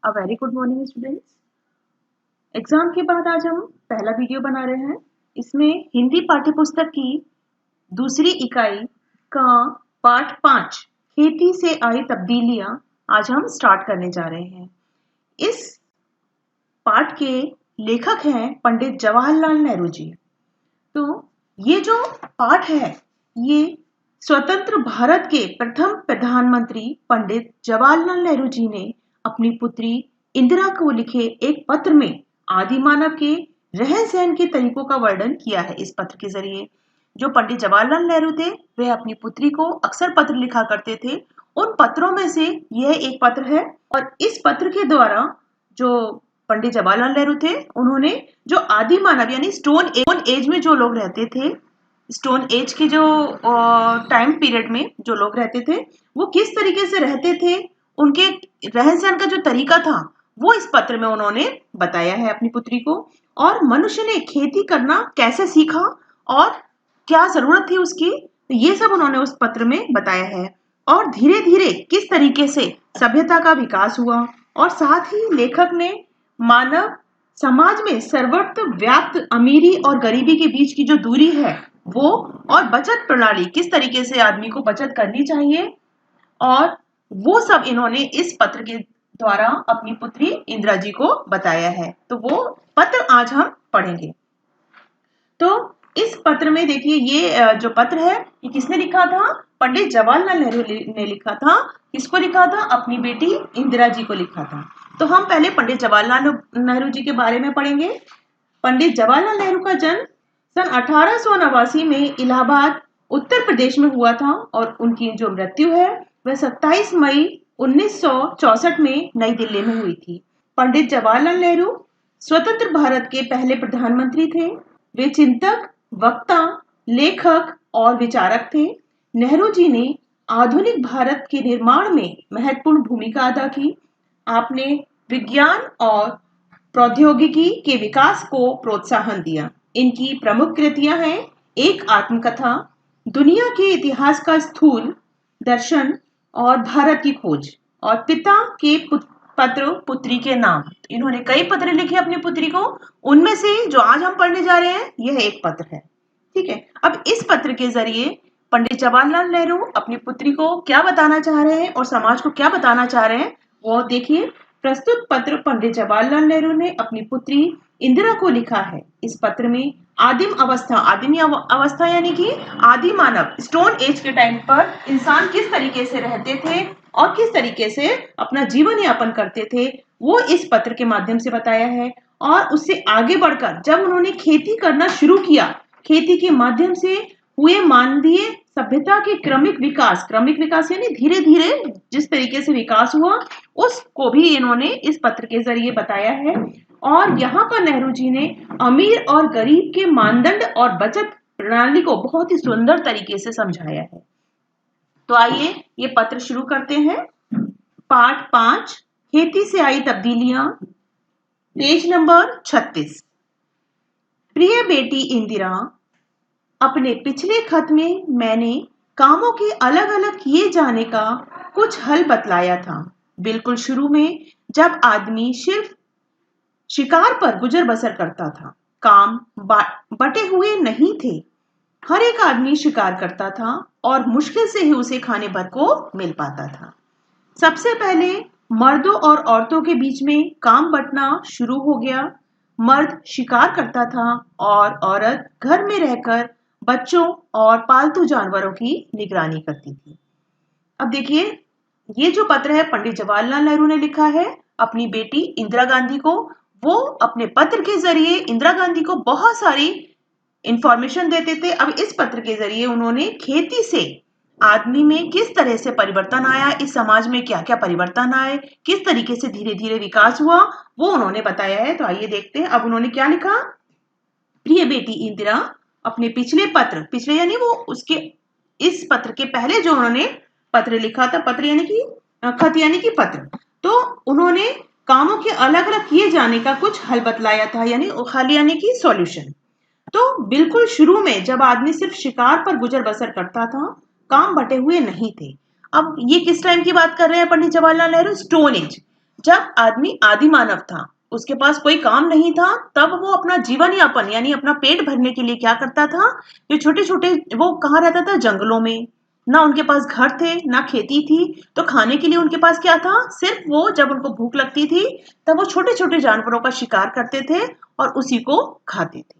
A very good morning students. Exam के बाद आज हम पहला वीडियो बना रहे हैं। इसमें हिंदी पाठ्यपुस्तक की दूसरी इकाई का पाठ 5 खेती से आई तब्दीलियां आज हम स्टार्ट करने जा रहे हैं। इस पाठ के लेखक हैं पंडित जवाहरलाल नेहरू जी। तो ये जो पाठ है ये स्वतंत्र भारत के प्रथम प्रधानमंत्री पंडित जवाहरलाल नेहरू जी ने अपनी पुत्री इंदिरा को लिखे एक पत्र में आदि मानव के रहन सहन के तरीकों का वर्णन किया है। इस पत्र के जरिए जो पंडित जवाहरलाल नेहरू थे वे अपनी पुत्री को अक्सर पत्र लिखा करते थे। उन पत्रों में से यह एक पत्र है और इस पत्र के द्वारा जो पंडित जवाहरलाल नेहरू थे उन्होंने जो आदि मानव यानी स्टोन एज में जो लोग रहते थे, स्टोन एज के जो टाइम पीरियड में जो लोग रहते थे वो किस तरीके से रहते थे, उनके रहन सहन का जो तरीका था वो इस पत्र में उन्होंने बताया है अपनी पुत्री को। और मनुष्य ने खेती करना कैसे सीखा और क्या जरूरत थी उसकी, तो ये सब उन्होंने उस पत्र में बताया है। और धीरे धीरे किस तरीके से सभ्यता का विकास हुआ और साथ ही लेखक ने मानव समाज में सर्वत्र व्याप्त अमीरी और गरीबी के बीच की जो दूरी है वो और बचत प्रणाली किस तरीके से आदमी को बचत करनी चाहिए और वो सब इन्होंने इस पत्र के द्वारा अपनी पुत्री इंदिरा जी को बताया है। तो वो पत्र आज हम पढ़ेंगे। तो इस पत्र में देखिए ये जो पत्र है ये किसने लिखा था? पंडित जवाहरलाल नेहरू ने लिखा था। किसको लिखा था? अपनी बेटी इंदिरा जी को लिखा था। तो हम पहले पंडित जवाहरलाल नेहरू जी के बारे में पढ़ेंगे। पंडित जवाहरलाल नेहरू का जन्म सन 1889 में इलाहाबाद उत्तर प्रदेश में हुआ था और उनकी जो मृत्यु है वह 27 मई 1964 में नई दिल्ली में हुई थी। पंडित जवाहरलाल नेहरू स्वतंत्र भारत के पहले प्रधानमंत्री थे। वे चिंतक, वक्ता, लेखक और विचारक थे। नेहरू जी ने आधुनिक भारत के निर्माण में महत्वपूर्ण भूमिका अदा की। आपने विज्ञान और प्रौद्योगिकी के विकास को प्रोत्साहन दिया। इनकी प्रमुख कृतियां हैं एक आत्मकथा, दुनिया के इतिहास का स्थूल दर्शन और भारत की खोज और पिता के पत्र पुत्री के नाम। इन्होंने कई पत्र लिखे अपनी पुत्री को, उनमें से जो आज हम पढ़ने जा रहे हैं यह एक पत्र है। ठीक है, अब इस पत्र के जरिए पंडित जवाहरलाल नेहरू अपनी पुत्री को क्या बताना चाह रहे हैं और समाज को क्या बताना चाह रहे हैं वो देखिए। प्रस्तुत पत्र पंडित जवाहरलाल नेहरू ने अपनी पुत्री इंदिरा को लिखा है। इस पत्र में आदिम अवस्था यानी कि आदि मानव स्टोन एज के टाइम पर इंसान किस तरीके से रहते थे और किस तरीके से अपना जीवन यापन करते थे वो इस पत्र के माध्यम से बताया है। और उससे आगे बढ़कर जब उन्होंने खेती करना शुरू किया, खेती के माध्यम से हुए मानवीय सभ्यता के क्रमिक विकास यानी धीरे धीरे जिस तरीके से विकास हुआ उसको भी इन्होंने इस पत्र के जरिए बताया है। और यहाँ पर नेहरू जी ने अमीर और गरीब के मानदंड और बचत प्रणाली को बहुत ही सुंदर तरीके से समझाया है। तो आइए ये पत्र शुरू करते हैं। पाठ 5 खेती से आई तब्दीलियां, पेज नंबर 36। प्रिय बेटी इंदिरा, अपने पिछले खत में मैंने कामों के अलग अलग किए जाने का कुछ हल बतलाया था। बिल्कुल शुरू में जब आदमी सिर्फ शिकार पर गुजर बसर करता था, काम बटे हुए नहीं थे। हर एक आदमी शिकार करता था और मुश्किल से ही उसे खाने भर को मिल पाता था। सबसे पहले मर्दों और औरतों के बीच में काम बंटना शुरू हो गया। मर्द शिकार करता था और औरत घर में रहकर बच्चों और पालतू जानवरों की निगरानी करती थी। अब देखिए ये जो पत्र है पंडित जवाहरलाल नेहरू ने लिखा है अपनी बेटी इंदिरा गांधी को। वो अपने पत्र के जरिए इंदिरा गांधी को बहुत सारी इंफॉर्मेशन देते थे। अब इस पत्र के जरिए उन्होंने खेती से आदमी में किस तरह से परिवर्तन आया, इस समाज में क्या क्या परिवर्तन आए, किस तरीके से धीरे धीरे विकास हुआ वो उन्होंने बताया है। तो आइए देखते हैं अब उन्होंने क्या लिखा। प्रिय बेटी इंदिरा, अपने पिछले यानी वो उसके इस पत्र के पहले जो उन्होंने पत्र लिखा था, पत्र यानी कि खत यानी कि पत्र, तो उन्होंने कामों के अलग अलग किए जाने का कुछ हल बतलाया था, यानी हल यानी कि सॉल्यूशन। तो बिल्कुल शुरू में जब आदमी सिर्फ शिकार पर गुजर बसर करता था, काम बटे हुए नहीं थे। अब ये किस टाइम की बात कर रहे हैं पंडित जवाहरलाल नेहरू? Stone age. जब आदमी आदि मानव था, उसके पास कोई काम नहीं था, तब वो अपना जीवन यापन यानी अपना पेट भरने के लिए क्या करता था, जो छोटे-छोटे वो कहाँ रहता था, जंगलों में। ना उनके पास घर थे, ना खेती थी, तो खाने के लिए उनके पास क्या था, सिर्फ वो जब उनको भूख लगती थी, तब वो छोटे-छोटे जानवरों का शिकार करते थे और उसी को खाते थे।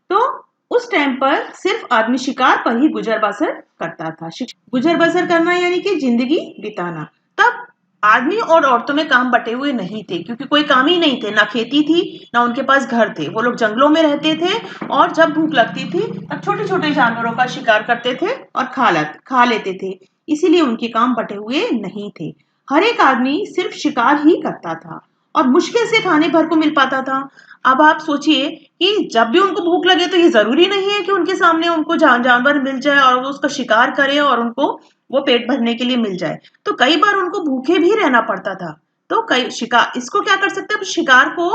तो उस टाइम पर सिर्फ आदमी शिकार पर ही गुजर बसर करता था। गुजर बसर करना यानी कि जिंदगी बिताना। तब आदमी और औरतों में काम बटे हुए नहीं थे, क्योंकि कोई काम ही नहीं थे, ना खेती थी, ना उनके पास घर थे। वो लोग जंगलों में रहते थे और जब भूख लगती थी तब छोटे छोटे जानवरों का शिकार करते थे और खा लेते थे। इसीलिए उनके काम बटे हुए नहीं थे। हर एक आदमी सिर्फ शिकार ही करता था और मुश्किल से खाने भर को मिल पाता था। अब आप सोचिए कि जब भी उनको भूख लगे तो ये जरूरी नहीं है कि उनके सामने उनको जानवर मिल जाए और वो उसका शिकार करे और उनको वो पेट भरने के लिए मिल जाए। तो कई बार उनको भूखे भी रहना पड़ता था। तो कई शिकार इसको क्या कर सकते हैं, शिकार को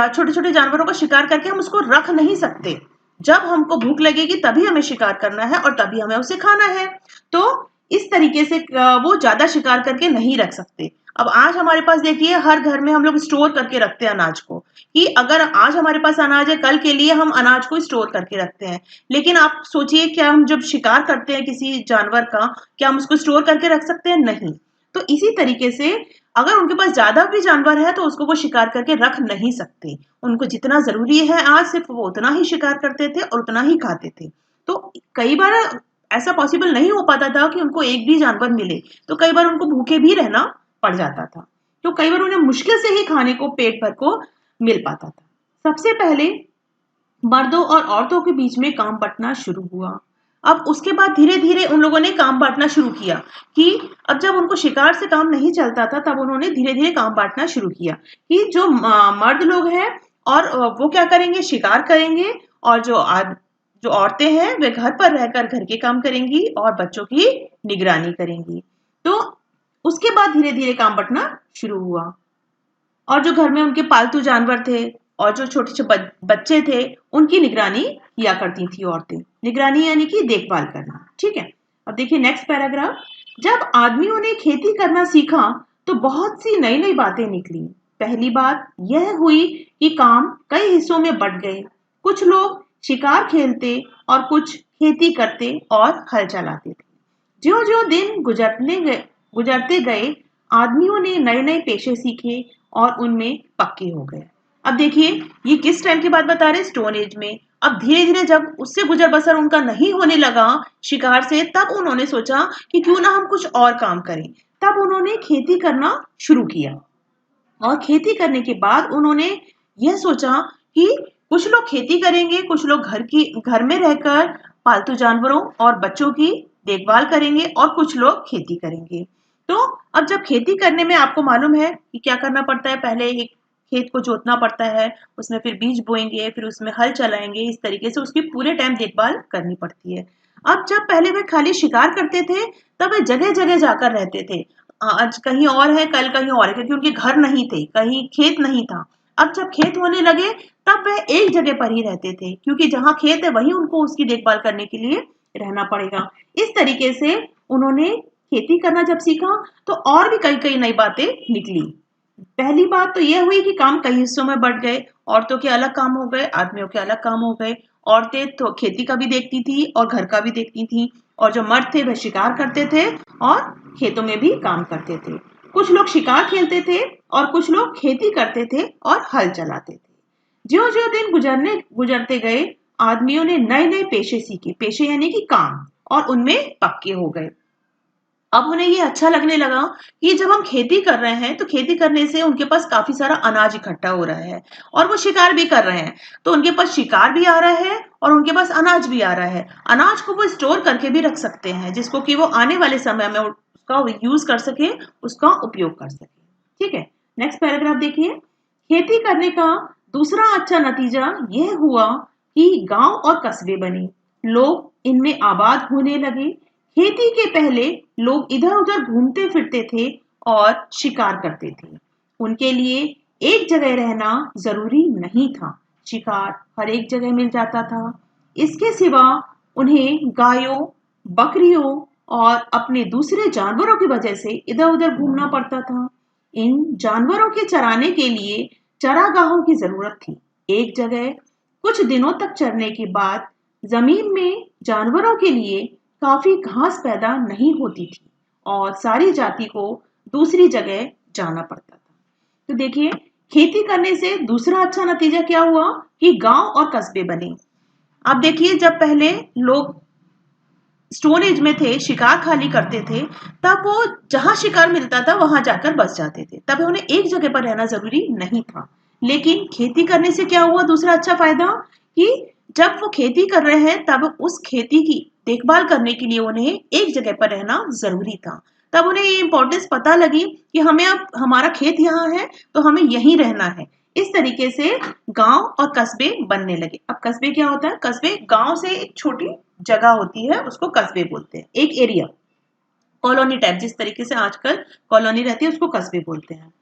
छोटे छोटे जानवरों का शिकार करके हम उसको रख नहीं सकते। जब हमको भूख लगेगी तभी हमें शिकार करना है और तभी हमें उसे खाना है। तो इस तरीके से वो ज्यादा शिकार करके नहीं रख सकते। अब आज हमारे पास देखिए, हर घर में हम लोग स्टोर करके रखते हैं अनाज को, कि अगर आज हमारे पास अनाज है, कल के लिए हम अनाज को स्टोर करके रखते हैं। लेकिन आप सोचिए, क्या हम जब शिकार करते हैं किसी जानवर का, क्या हम उसको स्टोर करके रख सकते हैं? नहीं। तो इसी तरीके से अगर उनके पास ज्यादा भी जानवर है तो उसको वो शिकार करके रख नहीं सकते। उनको जितना जरूरी है आज, सिर्फ वो उतना ही शिकार करते थे और उतना ही खाते थे। तो कई बार ऐसा पॉसिबल नहीं हो पाता था कि उनको एक भी जानवर मिले, तो कई बार उनको भूखे भी रहना पड़ जाता था। तो कई बार उन्हें मुश्किल से ही खाने को पेट भर को मिल पाता था। सबसे पहले मर्दों और औरतों के बीच में काम बंटना शुरू हुआ। अब उसके बाद धीरे धीरे उन लोगों ने काम बांटना शुरू किया, कि अब जब उनको शिकार से काम नहीं चलता था, तब उन्होंने धीरे धीरे काम बांटना शुरू किया कि जो मर्द लोग हैं और वो क्या करेंगे, शिकार करेंगे, और जो औरतें हैं वे घर पर रहकर घर के काम करेंगी और बच्चों की निगरानी करेंगी। तो उसके बाद धीरे धीरे काम बंटना शुरू हुआ। और जो घर में उनके पालतू जानवर थे और जो छोटे छोटे बच्चे थे, उनकी निगरानी किया करती थी औरतें। निगरानी यानी कि देखभाल करना। ठीक है। अब देखिए नेक्स्ट पैराग्राफ। जब आदमियों ने खेती करना सीखा तो बहुत सी नई नई बातें निकली। पहली बात यह हुई कि काम कई हिस्सों में बंट गए। कुछ लोग शिकार खेलते और कुछ खेती करते और हल चलाते थे। ज्यों ज्यों दिन गुजरते गए, आदमियों ने नए नए पेशे सीखे और उनमें पक्के हो गए। अब देखिए, ये किस टाइम की बात बता रहे हैं, स्टोन एज में। अब धीरे धीरे जब उससे गुजर बसर उनका नहीं होने लगा शिकार से, तब उन्होंने सोचा कि क्यों ना हम कुछ और काम करें। तब उन्होंने खेती करना शुरू किया और खेती करने के बाद उन्होंने यह सोचा कि कुछ लोग खेती करेंगे, कुछ लोग घर में रहकर पालतू जानवरों और बच्चों की देखभाल करेंगे और कुछ लोग खेती करेंगे। तो अब जब खेती करने में आपको मालूम है कि क्या करना पड़ता है, पहले एक खेत को जोतना पड़ता है, उसमें फिर बीज बोएंगे, फिर उसमें हल चलाएंगे, इस तरीके से उसकी पूरे टाइम देखभाल करनी पड़ती है। अब जब पहले वे खाली शिकार करते थे, तब वे जगह जगह जाकर रहते थे। आज कहीं और है, कल कहीं और है, क्योंकि उनके घर नहीं थे, कहीं खेत नहीं था। अब जब खेत होने लगे, तब वह एक जगह पर ही रहते थे, क्योंकि जहां खेत है वहीं उनको उसकी देखभाल करने के लिए रहना पड़ेगा। इस तरीके से उन्होंने खेती करना जब सीखा तो और भी कई कई नई बातें निकली। पहली बात तो यह हुई कि काम कई हिस्सों में बढ़ गए। औरतों के अलग काम हो गए, आदमियों के अलग काम हो गए। औरतें तो खेती का भी देखती थी और घर का भी देखती थी, और जो मर्द थे वह शिकार करते थे और खेतों में भी काम करते थे। कुछ लोग शिकार खेलते थे और कुछ लोग खेती करते थे और हल चलाते थे। ज्यों ज्यों दिन गुजरते गए, आदमियों ने नए नए पेशे सीखे। पेशे यानी कि काम, और उनमें पक्के हो गए। अब उन्हें ये अच्छा लगने लगा कि जब हम खेती कर रहे हैं तो खेती करने से उनके पास काफी सारा अनाज इकट्ठा हो रहा है और वो शिकार भी कर रहे हैं। तो उनके पास शिकार भी आ रहा है और उनके पास अनाज भी आ रहा है। अनाज को वो स्टोर करके भी रख सकते हैं, जिसको कि वो आने वाले समय में उसका यूज कर सके, उसका उपयोग कर सके। ठीक है। नेक्स्ट पैराग्राफ देखिए। खेती करने का दूसरा अच्छा नतीजा यह हुआ कि गांव और कस्बे बने। लोग इनमें आबाद होने लगे। खेती के पहले लोग इधर-उधर घूमते फिरते थे और शिकार करते थे। उनके लिए एक जगह रहना जरूरी नहीं था। शिकार हर एक जगह मिल जाता था। इसके सिवा उन्हें गायों, बकरियों और अपने दूसरे जानवरों की वजह से इधर-उधर घूमना पड़ता था। इन जानवरों के चराने के लिए चरागाहों की जरूरत थी। एक जगह कुछ दिनों तक चरने के बाद जमीन में जानवरों के लिए काफी घास पैदा नहीं होती थी और सारी जाति को दूसरी जगह जाना पड़ता था। तो देखिए, खेती करने से दूसरा अच्छा नतीजा क्या हुआ कि गांव और कस्बे बने। आप देखिए, जब पहले लोग स्टोन एज में थे, शिकार खाली करते थे, तब वो जहां शिकार मिलता था वहां जाकर बस जाते थे, तब उन्हें एक जगह पर रहना जरूरी नहीं था। लेकिन खेती करने से क्या हुआ दूसरा अच्छा फायदा कि जब वो खेती कर रहे हैं तब उस खेती की देखभाल करने के लिए उन्हें एक जगह पर रहना जरूरी था। तब उन्हें ये इंपॉर्टेंस पता लगी कि हमें अब हमारा खेत यहाँ है तो हमें यहीं रहना है। इस तरीके से गांव और कस्बे बनने लगे। अब कस्बे क्या होता है? कस्बे गांव से एक छोटी जगह होती है, उसको कस्बे बोलते हैं, एक एरिया, कॉलोनी टाइप, जिस तरीके से आजकल कॉलोनी रहती है उसको कस्बे बोलते हैं।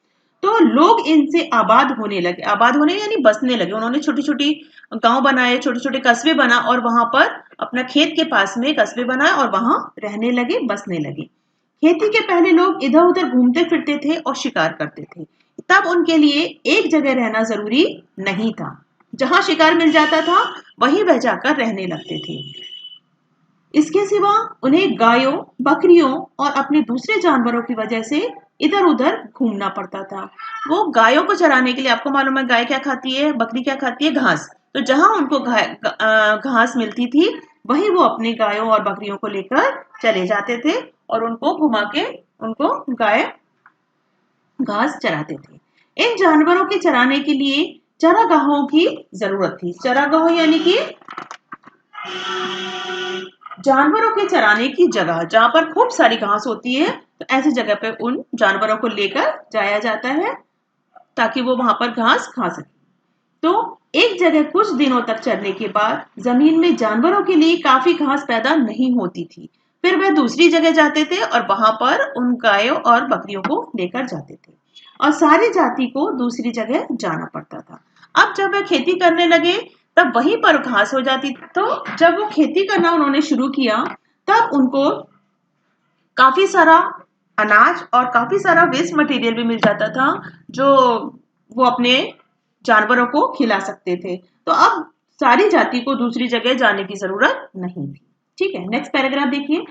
तो लोग इनसे आबाद होने लगे, आबाद होने यानी बसने लगे। उन्होंने छोटी छोटी गांव बनाए, छोटे छोटे कस्बे बना और वहां पर अपना खेत के पास में कस्बे बनाए और वहां रहने लगे, बसने लगे। खेती के पहले लोग इधर उधर घूमते फिरते थे और शिकार करते थे, तब उनके लिए एक जगह रहना जरूरी नहीं था। जहां शिकार मिल जाता था वहीं वह जाकर रहने लगते थे। इसके सिवा उन्हें गायों, बकरियों और अपने दूसरे जानवरों की वजह से इधर उधर घूमना पड़ता था। वो गायों को चराने के लिए, आपको मालूम है गाय क्या खाती है, बकरी क्या खाती है? घास। तो जहां उनको घास मिलती थी वहीं वो अपनी गायों और बकरियों को लेकर चले जाते थे और उनको घुमा के उनको गाय घास चराते थे। इन जानवरों के चराने के लिए चरागाहों की जरूरत थी। चरागाह यानी कि जानवरों के चराने की जगह, जहां पर खूब सारी घास होती है, तो ऐसी जगह पे उन जानवरों को लेकर जाया जाता है ताकि वो वहां पर घास खा सके। तो एक जगह कुछ दिनों तक चरने के बाद जमीन में जानवरों के लिए काफी घास पैदा नहीं होती थी। फिर वह दूसरी जगह जाते थे और वहां पर उन गायों और बकरियों को लेकर जाते थे और सारी जाति को दूसरी जगह जाना पड़ता था। अब जब वह खेती करने लगे तब वहीं पर घास हो जाती। तो जब वो खेती करना उन्होंने शुरू किया तब उनको काफी सारा अनाज और काफी सारा वेस्ट मटेरियल भी मिल जाता था जो वो अपने जानवरों को खिला सकते थे। तो अब सारी जाति को दूसरी जगह जाने की जरूरत नहीं थी। ठीक है, नेक्स्ट पैराग्राफ देखिए।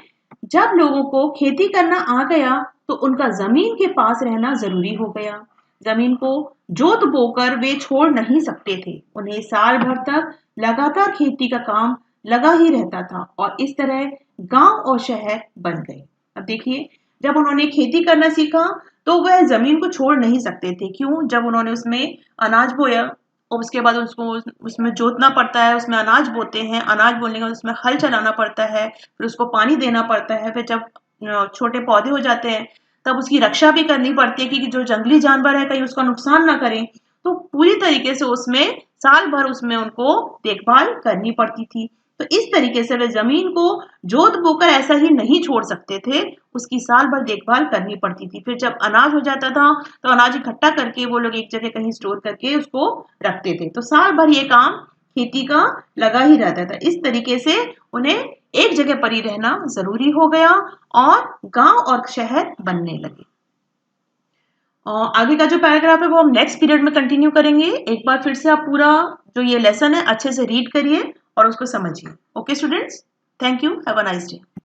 जब लोगों को खेती करना आ गया तो उनका जमीन के पास रहना जरूरी हो गया। जमीन को जोत बोकर वे छोड़ नहीं सकते थे। उन्हें साल भर तक लगातार खेती का काम लगा ही रहता था और इस तरह गांव और शहर बन गए। अब देखिए, जब उन्होंने खेती करना सीखा तो वह जमीन को छोड़ नहीं सकते थे। क्यों? जब उन्होंने उसमें अनाज बोया और उसके बाद उसको उसमें जोतना पड़ता है, उसमें अनाज बोते हैं, अनाज बोने के बाद उसमें हल चलाना पड़ता है, फिर उसको पानी देना पड़ता है, फिर जब छोटे पौधे हो जाते हैं तब उसकी रक्षा भी करनी पड़ती है कि जो जंगली जानवर है कहीं उसका नुकसान ना करें। तो पूरी तरीके से उसमें साल भर उसमें उनको देखभाल करनी पड़ती थी। तो इस तरीके से वे जमीन को जोत बोकर ऐसा ही नहीं छोड़ सकते थे, उसकी साल भर देखभाल करनी पड़ती थी। फिर जब अनाज हो जाता था तो अनाज इकट्ठा करके वो लोग एक जगह कहीं स्टोर करके उसको रखते थे। तो साल भर ये काम खेती का लगा ही रहता था। इस तरीके से उन्हें एक जगह पर ही रहना जरूरी हो गया और गांव और शहर बनने लगे। और आगे का जो पैराग्राफ है वो हम नेक्स्ट पीरियड में कंटिन्यू करेंगे। एक बार फिर से आप पूरा जो ये लेसन है अच्छे से रीड करिए और उसको समझिए। Okay students, thank you, have a nice day.